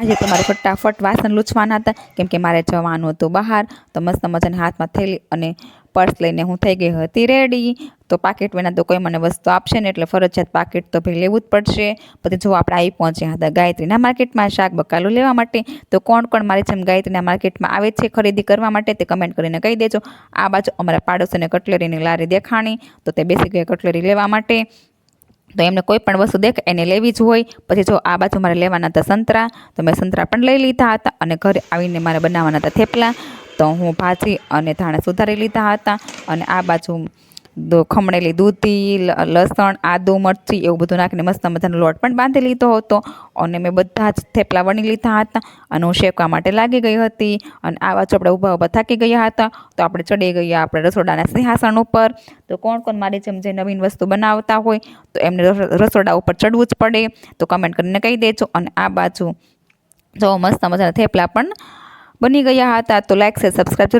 આજે તો મારે ફટાફટ વાસણ લૂછવાના હતા કેમ કે મારે જવાનું હતું બહાર. તો મસ્ત મજાની હાથમાં થેલી અને પર્સ લઈને હું થઈ ગઈ હતી રેડી. તો પાકેટ વિના તો કોઈ મને વસ્તુ આપશે ને, એટલે ફરજિયાત પાકેટ તો ભાઈ લેવું જ પડશે. પછી જો આપણે આવી પહોંચ્યા હતા ગાયત્રીના માર્કેટમાં શાક બકાલું લેવા માટે. તો કોણ કોણ મારી જેમ ગાયત્રીના માર્કેટમાં આવે છે ખરીદી કરવા માટે તે કમેન્ટ કરીને કહી દેજો. આ બાજુ અમારા પાડોશીને કટલેરીની લારી દેખાણી, તો તે બેસી ગયા કટલેરી લેવા માટે. તો એમને કોઈ પણ વસ્તુ દેખ એને લેવી જ હોય. પછી જો આ બાજુ મારે લેવાના હતા સંતરા, તો મેં સંતરા પણ લઈ લીધા હતા. અને ઘરે આવીને મારે બનાવવાના હતા થેપલા, તો હું ભાજી અને ધાણા સુધારી લીધા હતા. અને આ બાજુ ખમણેલી દૂધી, લસણ, આદુ, મરચી એવું બધું નાખીને મસ્ત મજાનો લોટ પણ બાંધી લીધો હતો. અને મેં બધા જ થેપલા વણી લીધા હતા અને હું શેકવા માટે લાગી ગઈ હતી. અને આ બાજુ આપણે ઊભા ઊભા થાકી ગયા હતા, તો આપણે ચડી ગયા આપણે રસોડાના સિંહાસન ઉપર. તો કોણ કોણ મારી જેમ જે નવીન વસ્તુ બનાવતા હોય તો એમને રસોડા ઉપર ચડવું જ પડે, તો કમેન્ટ કરીને કહી દેજો. અને આ બાજુ જો મસ્ત મજાના થેપલા પણ બની ગયા હતા. તો લાઈક છે સબસ્ક્રાઈબ